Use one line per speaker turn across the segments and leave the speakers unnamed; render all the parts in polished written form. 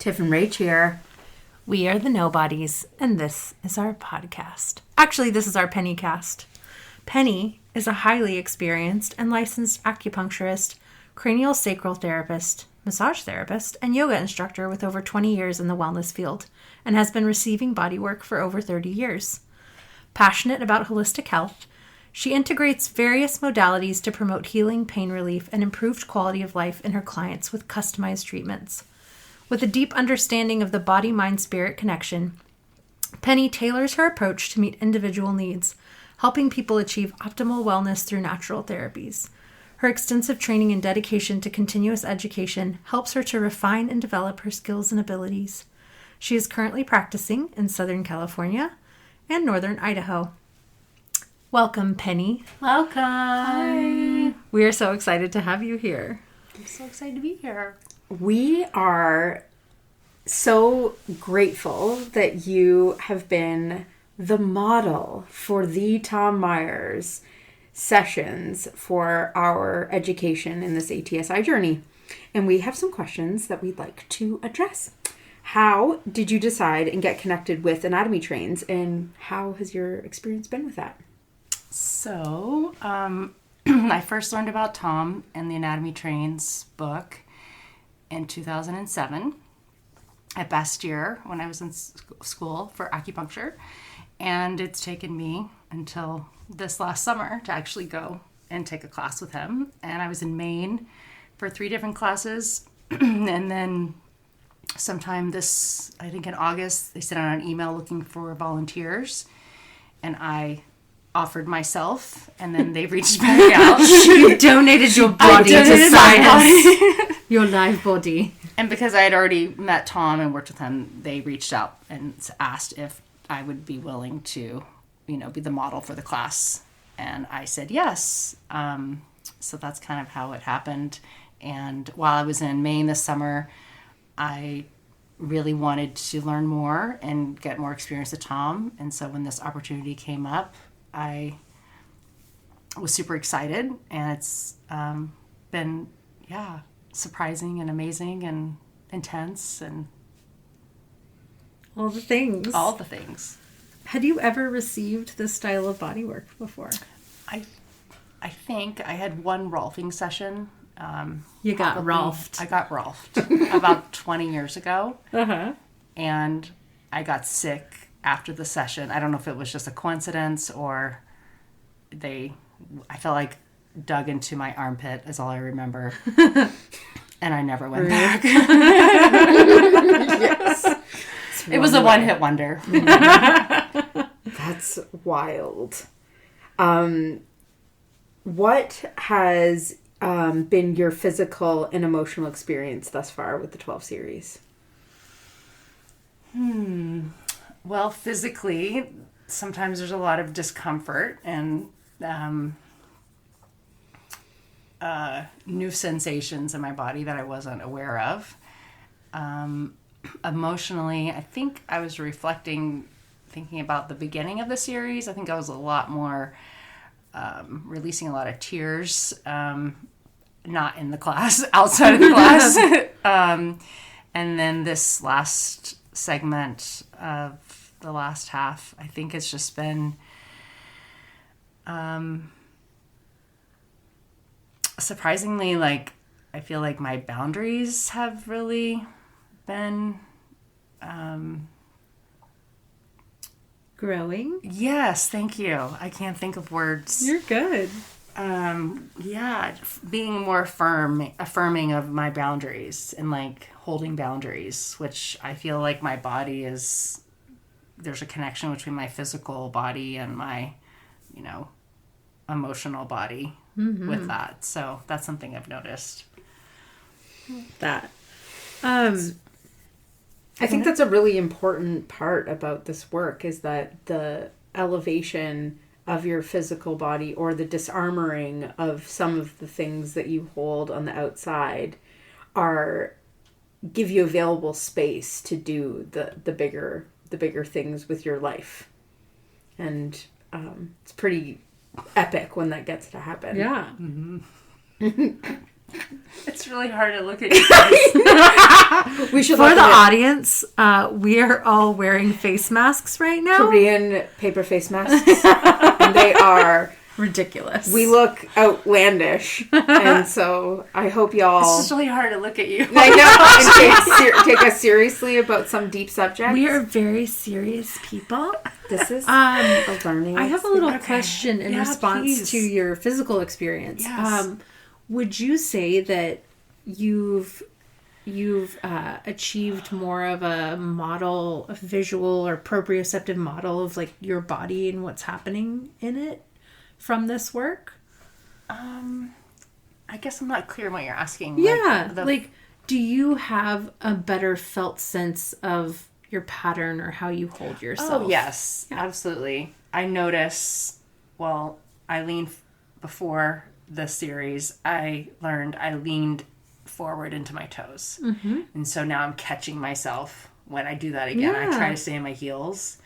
Tiff and Rach here.
We are the Nobodies, and this is our podcast. Actually, this is our Penny cast. Penny is a highly experienced and licensed acupuncturist, cranial sacral therapist, massage therapist, and yoga instructor with over 20 years in the wellness field, and has been receiving bodywork for over 30 years. Passionate about holistic health, she integrates various modalities to promote healing, pain relief, and improved quality of life in her clients with customized treatments. With a deep understanding of the body-mind-spirit connection, Penny tailors her approach to meet individual needs, helping people achieve optimal wellness through natural therapies. Her extensive training and dedication to continuous education helps her to refine and develop her skills and abilities. She is currently practicing in Southern California and Northern Idaho. Welcome, Penny.
Welcome.
Hi. We are so excited to have you here.
I'm so excited to be here.
We are so grateful that you have been the model for the Tom Myers sessions for our education in this ATSI journey. And we have some questions that we'd like to address. How did you decide and get connected with anatomy trains, and how has your experience been with that?
So, I first learned about Tom and the Anatomy Trains book in 2007 at Bastyr when I was in school for acupuncture. And it's taken me until this last summer to actually go and take a class with him. And I was in Maine for 3 different classes. And then sometime I think in August, they sent out an email looking for volunteers. And I offered myself, and then they reached back out.
You donated your body to science. Your live body.
And because I had already met Tom and worked with him, they reached out and asked if I would be willing to, be the model for the class. And I said yes. So that's kind of how it happened. And while I was in Maine this summer, I really wanted to learn more and get more experience with Tom. And so when this opportunity came up, I was super excited, and it's been, surprising and amazing and intense and
all the things. Had you ever received this style of bodywork before?
I think I had one Rolfing session.
You got Rolfed.
I got Rolfed about 20 years ago.
Uh-huh.
And I got sick after the session. I don't know if it was just a coincidence or I felt like dug into my armpit is all I remember. And I never went back.
Yes.
It was a one-hit wonder.
That's wild. What has been your physical and emotional experience thus far with the 12 series?
Well, physically, sometimes there's a lot of discomfort and new sensations in my body that I wasn't aware of. Emotionally, I think I was thinking about the beginning of the series. I think I was a lot more releasing a lot of tears, not in the class, outside of the class. And then this last segment of the last half, I think it's just been surprisingly, I feel like my boundaries have really been
growing.
Yes, thank you. I can't think of words.
You're good.
Being more affirming of my boundaries and holding boundaries, which I feel like my body there's a connection between my physical body and my, emotional body with that. So that's something I've noticed.
That.
I think that's a really important part about this work, is that the elevation of your physical body, or the disarmoring of some of the things that you hold on the outside, give you available space to do the bigger things with your life. And it's pretty epic when that gets to happen.
Yeah.
Mm-hmm. It's really hard to look at you guys.
We should
For the audience, we are all wearing face masks right now.
Korean paper face masks. And they are
Ridiculous.
We look outlandish. And so I hope y'all...
It's just really hard to look at you.
I know. And take us seriously about some deep subjects.
We are very serious people.
This is a learning.
I have a little question in response
please.
to your physical experience.
Yes.
Would you say that you've achieved more of a model, a visual or proprioceptive model of like your body and what's happening in it from this work?
I guess I'm not clear what you're asking.
Yeah. Do you have a better felt sense of your pattern or how you hold yourself?
Oh, yes. Yeah. Absolutely. I notice, Eileen, before the series, I learned I leaned forward into my toes. Mm-hmm. And so now I'm catching myself when I do that again.
Yeah.
I try to stay in my heels.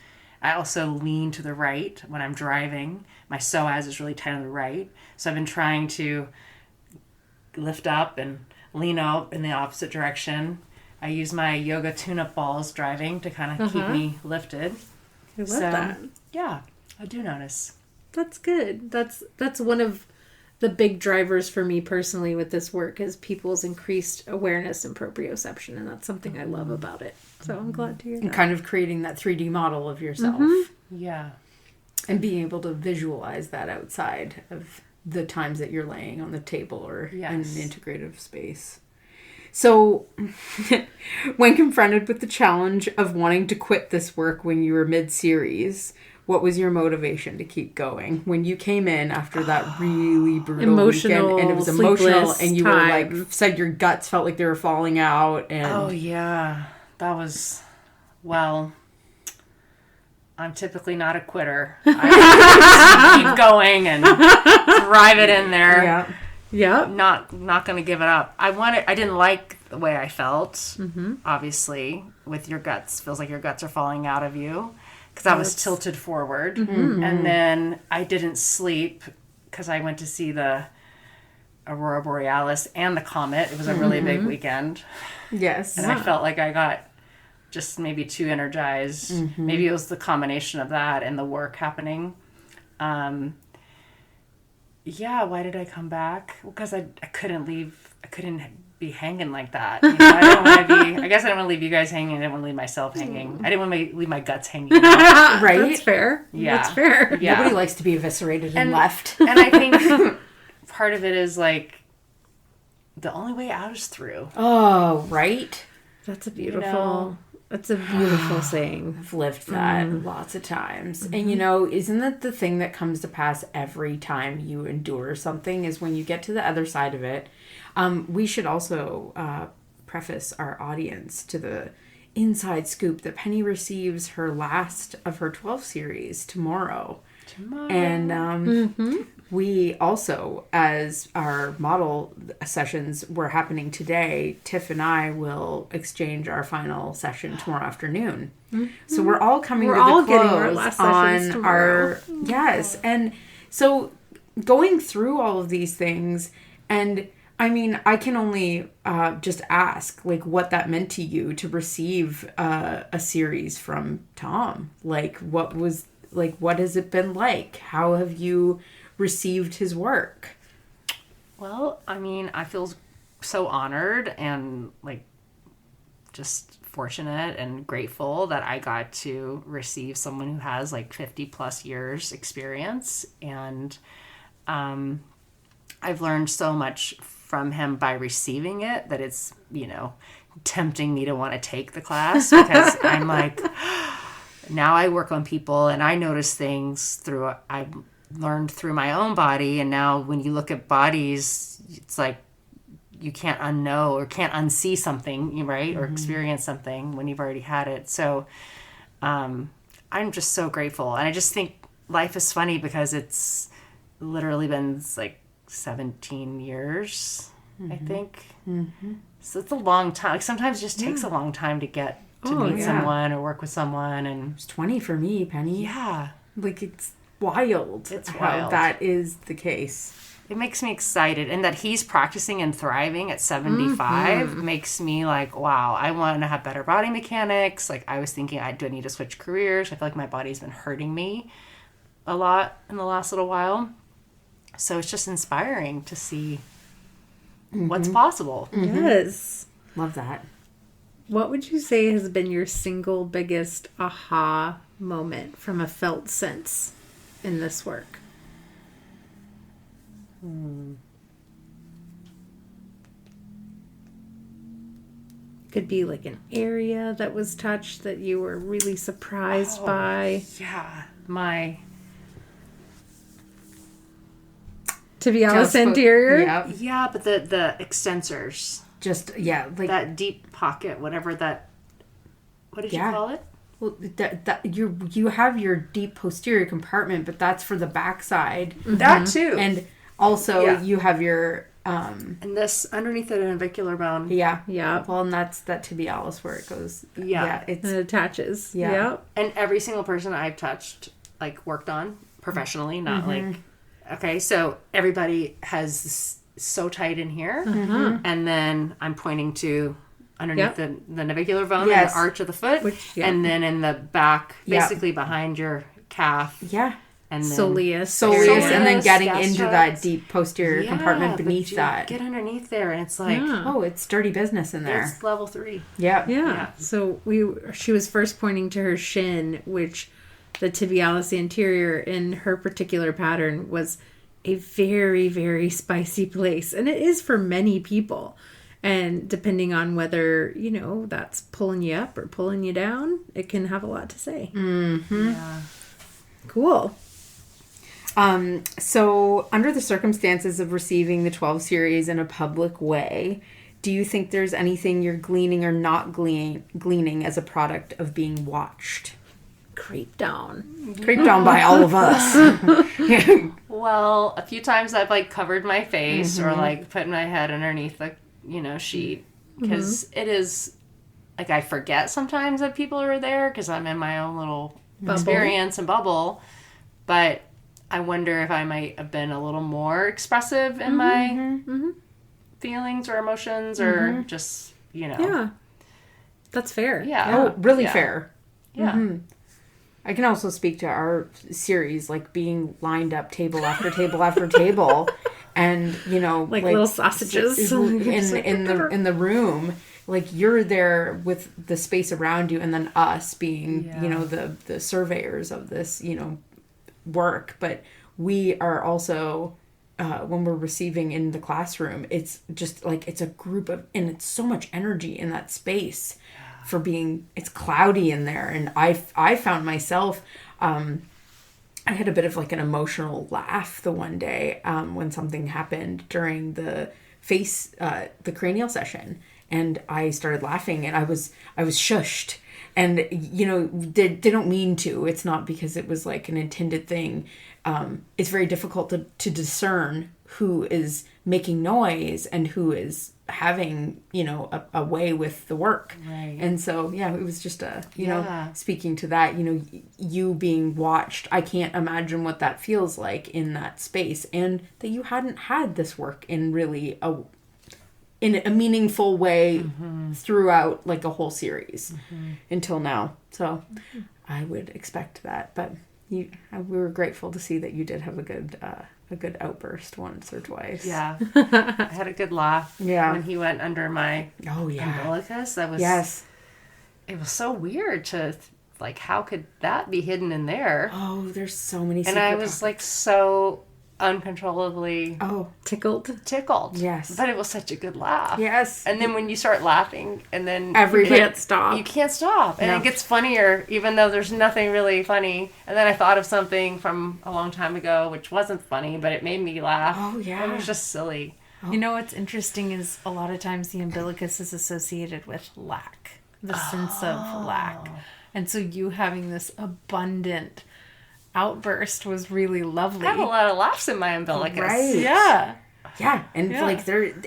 I also lean to the right when I'm driving. My psoas is really tight on the right. So I've been trying to lift up and lean up in the opposite direction. I use my yoga tune-up balls driving to kind of keep me lifted.
I love that.
Yeah, I do notice.
That's good. That's one of the big drivers for me personally with this work is people's increased awareness and proprioception, and that's something I love about it. So I'm glad to hear that.
And kind of creating that 3D model of yourself.
Yeah.
And being able to visualize that outside of the times that you're laying on the table or in an integrative space. So, when confronted with the challenge of wanting to quit this work when you were mid-series, what was your motivation to keep going? When you came in after that really brutal
emotional,
weekend, and it was emotional,
sleepless
and you
time.
were like, said your guts felt like they were falling out. And
Oh, yeah. That was, I'm typically not a quitter. I keep going and drive it in there.
Yeah.
Yeah.
Not going to give it up. I didn't like the way I felt, obviously, with your guts. Feels like your guts are falling out of you. Because I was tilted forward. And then I didn't sleep because I went to see the Aurora Borealis and the comet. It was a really big weekend.
Yes.
And I felt like I got just maybe too energized. Maybe it was the combination of that and the work happening. Yeah, why did I come back? Because I couldn't leave. I couldn't be hanging like that. You know, I didn't want to be. I guess I didn't want to leave you guys hanging. I didn't want to leave myself hanging. I didn't want to leave my guts hanging.
Right?
That's fair.
Yeah.
That's fair.
Yeah.
Nobody likes to be eviscerated and left.
And I think part of it is like the only way out is through.
Oh, right?
That's a beautiful...
You know?
That's a beautiful saying.
I've lived that lots of times. And isn't that the thing that comes to pass every time you endure something is when you get to the other side of it. We should also preface our audience to the inside scoop that Penny receives her last of her 12 series tomorrow. And we also, as our model sessions were happening today, Tiff and I will exchange our final session tomorrow afternoon. So we're all coming to the close
getting our last sessions
on
tomorrow.
yes. And so going through all of these things, and I mean, I can only just ask, like, what that meant to you to receive a series from Tom. Like, what has it been like? How have you received his work?
Well, I mean, I feel so honored and like just fortunate and grateful that I got to receive someone who has like 50 plus years experience. And I've learned so much from him by receiving it that it's, tempting me to want to take the class because I'm like, now I work on people and I notice things I've learned through my own body. And now when you look at bodies, it's like you can't unknow or can't unsee something, right? Or experience something when you've already had it. So I'm just so grateful. And I just think life is funny because it's literally been like 17 years, I think. So it's a long time. Like sometimes it just takes a long time to get to meet someone or work with someone. And
It's 20 for me, Penny.
yeah,
Like, it's wild.
It's
how
wild.
that is the case.
it makes me excited. And that he's practicing and thriving at 75 makes me like, wow, I want to have better body mechanics. Like, I was thinking, do I need to switch careers? I feel like my body's been hurting me a lot in the last little while. So it's just inspiring to see what's possible.
Yes.
Love that.
What would you say has been your single biggest aha moment from a felt sense in this work? Could be like an area that was touched that you were really surprised by.
Yeah. My
Tibialis anterior?
Yeah.
Yeah, but the extensors,
Just, yeah. Like,
that deep pocket, whatever that. What did you call it?
well, that you have your deep posterior compartment, but that's for the backside.
That too.
And also
Yeah.
you have your,
And this underneath the navicular bone.
yeah.
Yeah.
Well, and that's that tibialis where it goes.
Yeah.
It's,
And it attaches.
Yeah.
Yep.
And every single person I've touched, like worked on professionally, not like, okay, so everybody has so tight in here. And then I'm pointing to underneath the navicular bone and
Yes.
the arch of the foot. And then in the back, basically behind your calf.
yeah.
And then
Soleus.
Soleus, and then
Soleus,
getting into that
gastrus.
deep posterior compartment
but
beneath
you
that.
Get underneath there, and it's like,
Oh, it's dirty business in there.
it's level 3.
Yeah.
Yeah. So she was first pointing to her shin, which the tibialis anterior in her particular pattern was a very, very spicy place. And it is for many people. And depending on whether, that's pulling you up or pulling you down, it can have a lot to say.
Yeah.
Cool.
So, under the circumstances of receiving the 12 series in a public way, do you think there's anything you're gleaning or not gleaning as a product of being watched?
Creep down.
Creeped on by all of us.
Well, a few times I've like covered my face or like put my head underneath the, sheet because it is like I forget sometimes that people are there because I'm in my own little experience and bubble. But I wonder if I might have been a little more expressive in my feelings or emotions or just,
Yeah. That's fair.
Yeah.
Oh, really
Yeah.
fair.
Yeah.
I can also speak to our series, like being lined up table after table after table, and
Like little sausages.
in the room. Like you're there with the space around you, and then us being the surveyors of this work. But we are also when we're receiving in the classroom, it's just like it's a group of, and it's so much energy in that space. For being, it's cloudy in there, and I found myself I had a bit of like an emotional laugh the one day when something happened during the cranial session, and I started laughing, and I was shushed, and they don't mean to. It's not because it was like an intended thing. It's very difficult to discern who is making noise and who is having a way with the work,
Right.
and so it was just speaking to that, you being watched. I can't imagine what that feels like in that space, and that you hadn't had this work in really in a meaningful way throughout like a whole series until now. So I would expect that, but we were grateful to see that you did have a good outburst once or twice.
Yeah. I had a good laugh when he went under my umbilicus. That was it was so weird to like, how could that be hidden in there?
Oh, there's so many
and I was like so uncontrollably
tickled.
Yes.
But it was such a good laugh.
Yes.
And then when you start laughing and then
You can't stop.
You can't stop. And it gets funnier even though there's nothing really funny. And then I thought of something from a long time ago which wasn't funny, but it made me laugh.
Oh, yeah.
It was just silly.
What's interesting is a lot of times the umbilicus is associated with lack, the sense of lack. And so you having this abundant outburst was really lovely.
I have a lot of laughs in my umbilicus.
Right.
Yeah.
Yeah, and like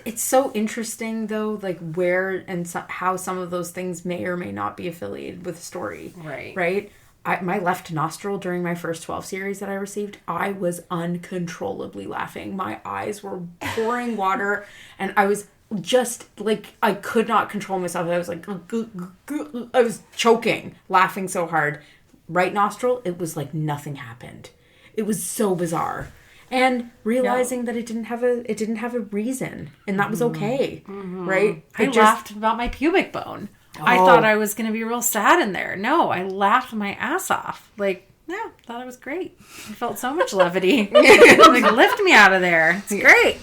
it's so interesting though, like where and how some of those things may or may not be affiliated with the story.
Right.
Right. my left nostril during my first 12 series that I received, I was uncontrollably laughing. My eyes were pouring water, and I was just like, I could not control myself. I was like, I was choking, laughing so hard. Right nostril, it was like nothing happened. It was so bizarre. And realizing that it didn't have a reason, and that was okay, right?
I laughed about my pubic bone. I thought I was going to be real sad in there. No, I laughed my ass off. Like, yeah, thought it was great. I felt so much levity. Like, lift me out of there. It's great.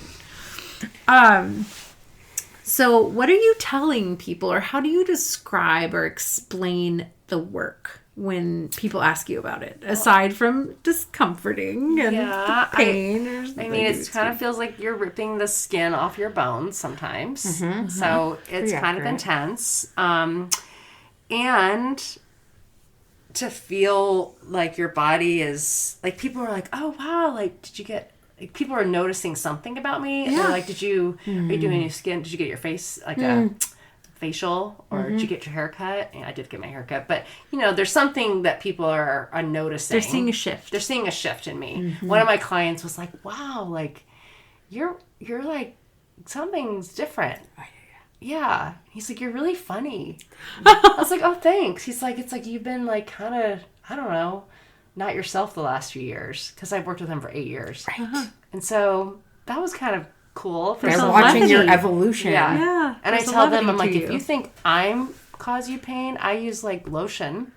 So what are you telling people, or how do you describe or explain the work when people ask you about it, aside from discomforting and pain?
I mean, it kind of feels like you're ripping the skin off your bones sometimes. So it's kind of intense. And to feel like your body is, like, people are like, oh, wow, like, did you get, like, people are noticing something about me. And they're like, are you doing your skin? Did you get your face, like, a facial, or did you get your hair cut? Yeah, I did get my hair cut, but there's something that people are noticing.
They're seeing a shift.
They're seeing a shift in me. One of my clients was like, wow, like you're like, something's different. Yeah. He's like, you're really funny. I was like, oh, thanks. He's like, it's like you've been like kind of, I don't know, not yourself the last few years, because I've worked with him for 8 years. Right. And so that was kind of cool.
They're watching your evolution.
Yeah. And I tell them, I'm like, if you think I'm cause you pain, I use like lotion.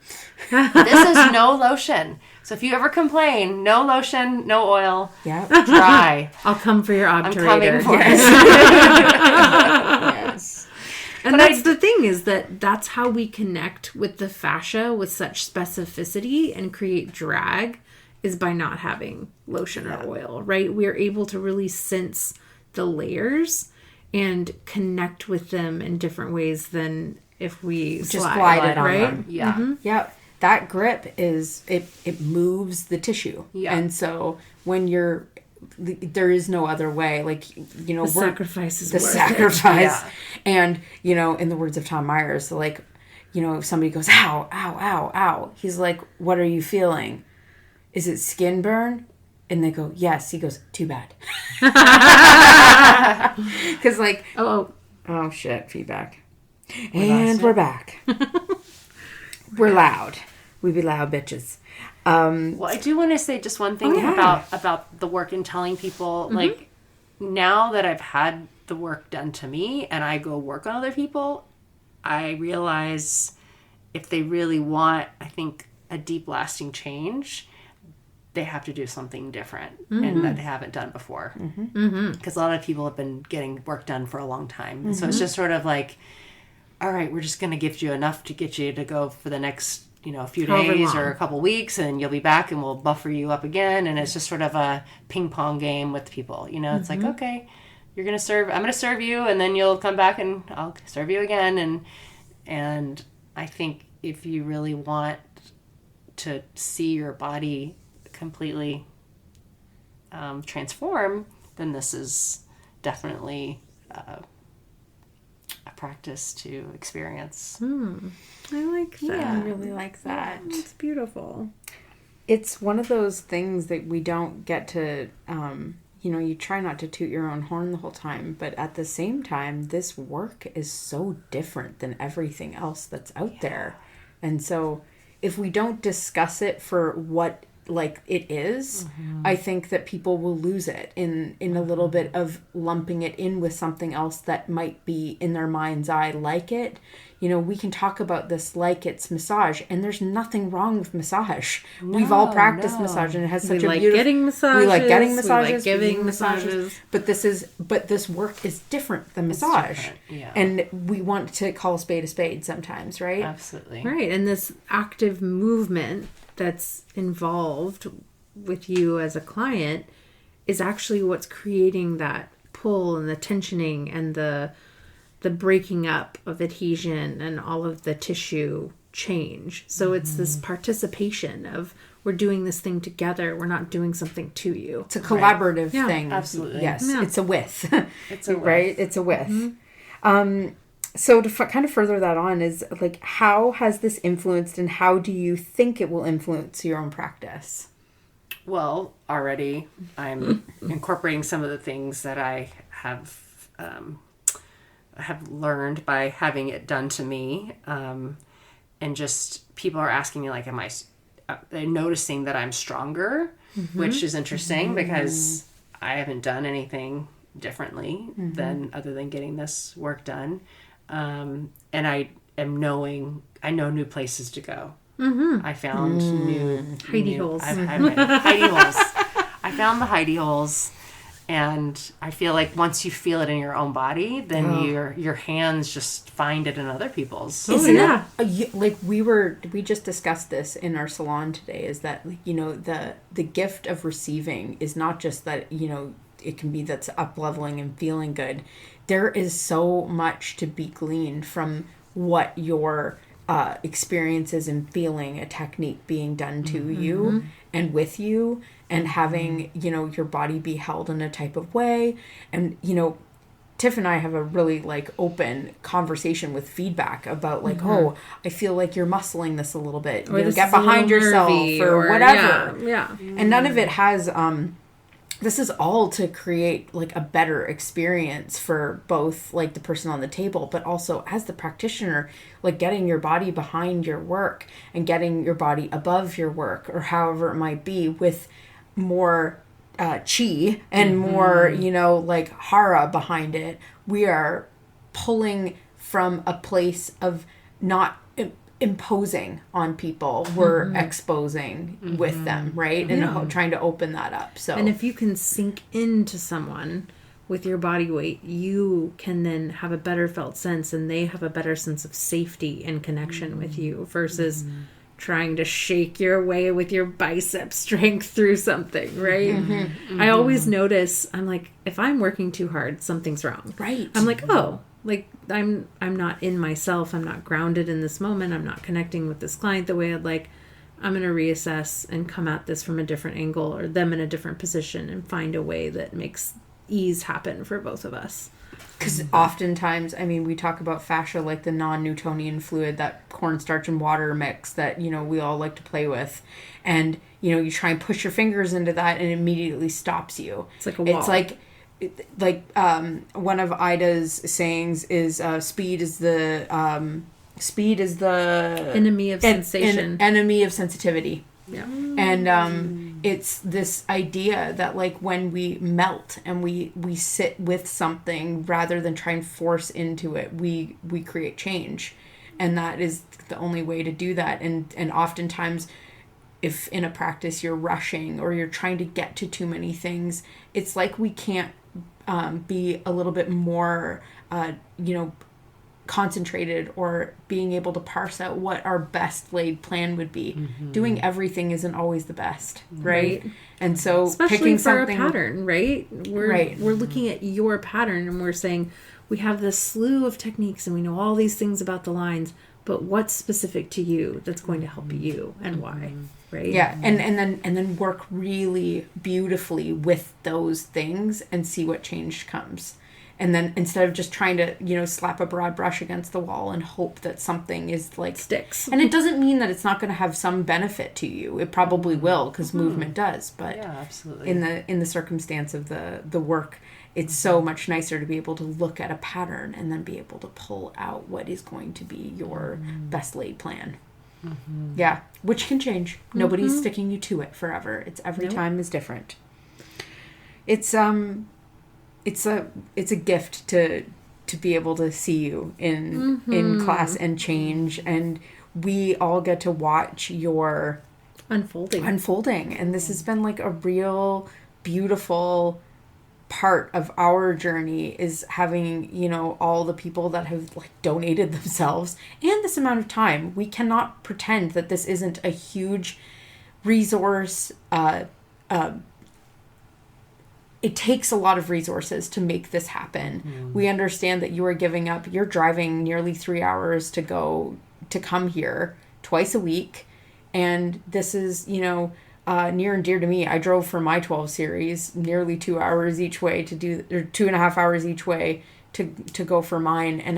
This is no lotion. So if you ever complain, no lotion, no oil, dry.
I'll come for your obturator.
I'm coming for it.
Yes.
And that's the thing, is that's how we connect with the fascia with such specificity and create drag, is by not having lotion or oil, right? We're able to really sense the layers and connect with them in different ways than if we
just glide it on
right?
them.
Yeah.
Yeah. That grip is, it moves the tissue. Yeah. And so when there is no other way, like,
the sacrifice is worth
sacrifice. Yeah. And, in the words of Tom Myers, like, if somebody goes, ow, ow, ow, ow, he's like, what are you feeling? Is it skin burn? And they go, yes. He goes, too bad. Because like, oh shit, feedback. We're back. We're loud. We be loud bitches.
Well, I do want to say just one thing about the work and telling people, like, now that I've had the work done to me and I go work on other people, I realize if they really want, I think, a deep lasting change, they have to do something different and that they haven't done before. Because a lot of people have been getting work done for a long time. And so it's just sort of like, all right, we're just going to give you enough to get you to go for the next, a few days or a couple weeks, and you'll be back and we'll buffer you up again. And it's just sort of a ping pong game with people. It's like, okay, I'm going to serve you, and then you'll come back and I'll serve you again. And I think if you really want to see your body completely transform, then this is definitely a practice to experience.
I like that.
Yeah, I really like that.
It's beautiful.
It's one of those things that we don't get to, you try not to toot your own horn the whole time, but at the same time, this work is so different than everything else that's out there. And so if we don't discuss it for what it is, I think that people will lose it in a little bit of lumping it in with something else that might be in their mind's eye like it. We can talk about this like it's massage, and there's nothing wrong with massage. We've all practiced massage, and it has such a beautiful...
getting massages.
We like getting massages.
We like giving massages.
But this work is different than massage.
Yeah.
And we want to call a spade sometimes, right?
Absolutely.
Right, and this active movement that's involved with you as a client is actually what's creating that pull and the tensioning and the breaking up of adhesion and all of the tissue change. So it's this participation of, we're doing this thing together. We're not doing something to you.
It's a collaborative thing.
Absolutely.
Yes.
Yeah.
It's a with.
It's a with.
Right? It's a with. So to kind of further that on is like, how has this influenced and how do you think it will influence your own practice?
Well, already I'm incorporating some of the things that I have learned by having it done to me. And just people are asking me like, they're noticing that I'm stronger, which is interesting because I haven't done anything differently than other than getting this work done. And I know new places to go. I found new
hidey holes.
Hidey holes. I found the hidey holes, and I feel like once you feel it in your own body, then your hands just find it in other people's.
Like we just discussed this in our salon today. Is that, you know, the gift of receiving is not just that, you know, it can be that's up leveling and feeling good. There is so much to be gleaned from what your experiences and feeling a technique being done to you and with you, and having, you know, your body be held in a type of way. And, you know, Tiff and I have a really like open conversation with feedback about like, oh, I feel like you're muscling this a little bit.
Or
you know, get behind yourself or whatever.
Yeah.
And none of it has this is all to create like a better experience for both like the person on the table, but also as the practitioner, like getting your body behind your work and getting your body above your work, or however it might be, with more chi and more, you know, like hara behind it. We are pulling from a place of not imposing on people. We're exposing with them, right? And trying to open that up. So,
and if you can sink into someone with your body weight, you can then have a better felt sense, and they have a better sense of safety and connection with you, versus trying to shake your way with your bicep strength through something, right? I always notice, I'm like, if I'm working too hard, something's wrong.
Right.
I'm like, oh, like I'm not in myself. I'm not grounded in this moment. I'm not connecting with this client the way I'd like. I'm going to reassess and come at this from a different angle, or them in a different position, and find a way that makes ease happen for both of us.
Because oftentimes, I mean, we talk about fascia, like the non-Newtonian fluid, that cornstarch and water mix that, you know, we all like to play with. And, you know, you try and push your fingers into that and it immediately stops you.
It's like a wall.
It's like one of Ida's sayings is speed is the
enemy of sensation.
Enemy of sensitivity.
Yeah.
And it's this idea that like when we melt and we sit with something rather than try and force into it, we create change. And that is the only way to do that. And oftentimes, if in a practice you're rushing or you're trying to get to too many things, it's like we can't be a little bit more, concentrated, or being able to parse out what our best laid plan would be. Doing everything isn't always the best, right? And so
especially
picking
for
something,
a pattern, right? We're looking at your pattern and we're saying we have this slew of techniques and we know all these things about the lines, but what's specific to you that's going to help you and why, right?
Yeah, and then work really beautifully with those things and see what change comes. And then instead of just trying to, you know, slap a broad brush against the wall and hope that something is like
sticks.
And it doesn't mean that it's not going to have some benefit to you. It probably will, because movement does. But
yeah, absolutely.
In the circumstance of the work, it's so much nicer to be able to look at a pattern and then be able to pull out what is going to be your best laid plan. Yeah, which can change. Nobody's sticking you to it forever. It's every time is different. It's a gift to be able to see you in class and change, and we all get to watch your unfolding, and this has been like a real beautiful part of our journey, is having, you know, all the people that have like donated themselves and this amount of time. We cannot pretend that this isn't a huge resource. It takes a lot of resources to make this happen. We understand that you are giving up. You're driving nearly 3 hours to come here twice a week. And this is, you know, near and dear to me. I drove for my 12 series nearly 2 hours each way to do, or 2.5 hours each way to go for mine. And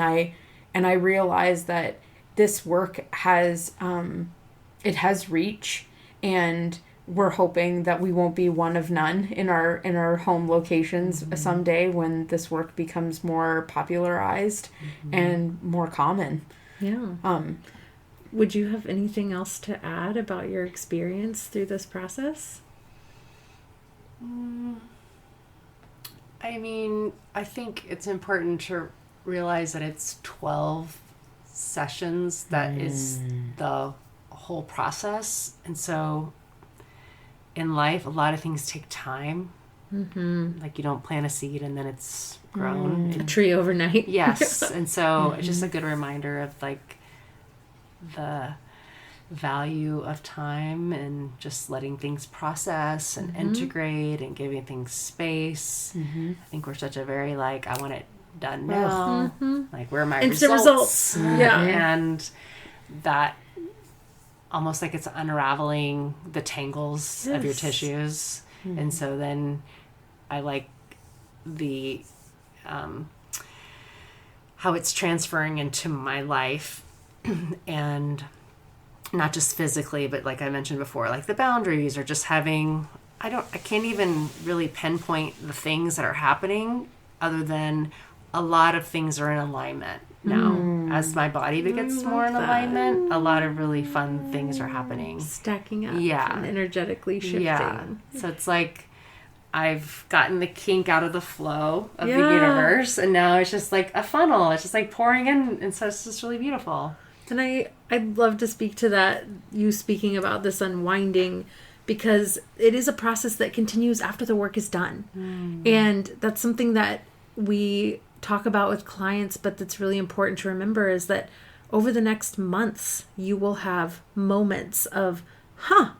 And I realize that this work has, it has reach, and we're hoping that we won't be one of none in our home locations someday when this work becomes more popularized and more common.
Yeah. Would you have anything else to add about your experience through this process?
I mean, I think it's important to realize that it's 12 sessions that is the whole process. And so in life, a lot of things take time. Like you don't plant a seed and then it's grown.
A tree overnight.
Yes. And so it's just a good reminder of like the value of time and just letting things process and integrate and giving things space. I think we're such a very like, I want it done now. Like, where are my
Instant results. Yeah.
And that almost like it's unraveling the tangles of your tissues. And so then I like the how it's transferring into my life, and not just physically, but like I mentioned before, like the boundaries, or just having, I can't even really pinpoint the things that are happening, other than a lot of things are in alignment now. As my body gets more in alignment, a lot of really fun things are happening.
Stacking up
Yeah.
and energetically shifting.
Yeah. So it's like I've gotten the kink out of the flow of the universe, and now it's just like a funnel. It's just like pouring in, and so it's just really beautiful.
And I'd love to speak to that, you speaking about this unwinding, because it is a process that continues after the work is done. And that's something that we talk about with clients, but that's really important to remember, is that over the next months, you will have moments of, oh,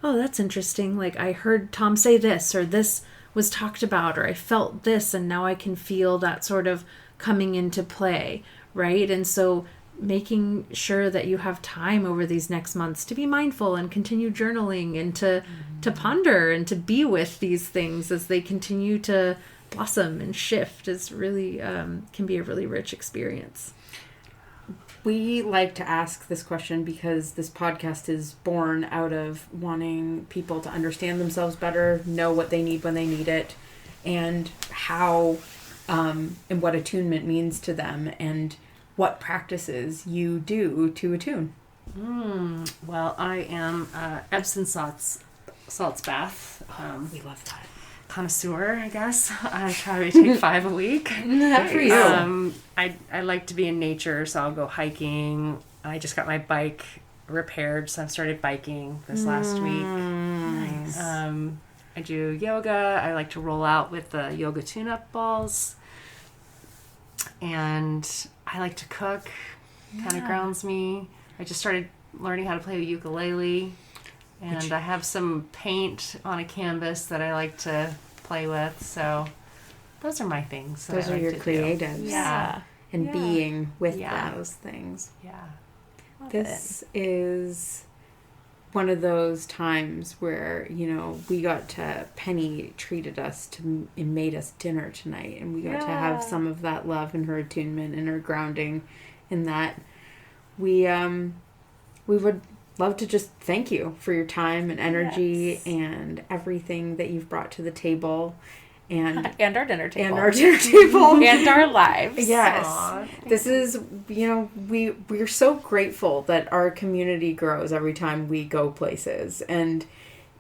that's interesting. Like, I heard Tom say this, or this was talked about, or I felt this, and now I can feel that sort of coming into play, right? And so making sure that you have time over these next months to be mindful and continue journaling and to ponder and to be with these things as they continue to blossom and shift is really can be a really rich experience.
We like to ask this question because this podcast is born out of wanting people to understand themselves better, know what they need when they need it, and how and what attunement means to them, and what practices you do to attune.
Well, I am Epsom salts bath.
We love that.
Connoisseur, I guess. I try to take 5 a week.
Good for you.
I like to be in nature, so I'll go hiking. I just got my bike repaired, so I've started biking this last week.
Nice.
I do yoga. I like to roll out with the yoga tune-up balls. And I like to cook. Kind of grounds me. I just started learning how to play the ukulele. And I have some paint on a canvas that I like to play with. So those are my things.
Those are your creatives.
Yeah.
And being with those things.
Yeah.
This is one of those times where, Penny treated us and made us dinner tonight. And we got to have some of that love and her attunement and her grounding in that. We would love to just thank you for your time and energy and everything that you've brought to the table, and
our dinner table.
And our dinner table.
And our lives.
Yes.
Aww,
this is, we're so grateful that our community grows every time we go places. And,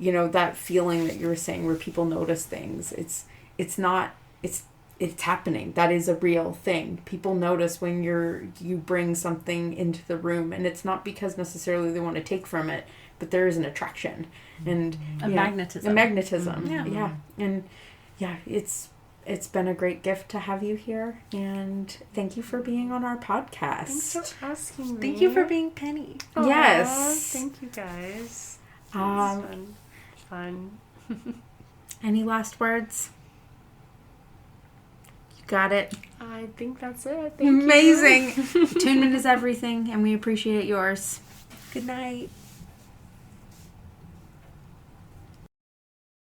that feeling that you were saying where people notice things, it's happening. That is a real thing. People notice when you bring something into the room, and it's not because necessarily they want to take from it, but there is an attraction and
a magnetism.
Yeah. And it's been a great gift to have you here, and thank you for being on our podcast.
Thanks for asking me.
Thank you for being Penny.
Aww,
yes.
Thank you guys. It's fun.
Any last words? Got it.
I think that's it.
Amazing. Attunement is everything, and we appreciate yours.
Good night.